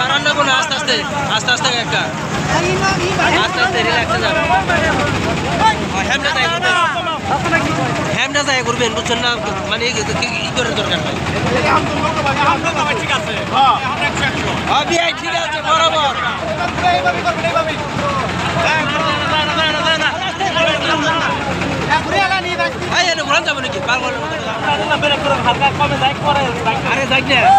বারান্দা কোনো আস্তে আস্তে আস্তে আস্তে একটা আস্তে আস্তে রিল্যাক্সে যাবে হ্যামটা যাই করবেন বুঝছেন না মানে ই করার দরকার নাই ঠিক আছে ঠিক আছে বরাবর ঘুরান যাবো নাকি আরে যাই না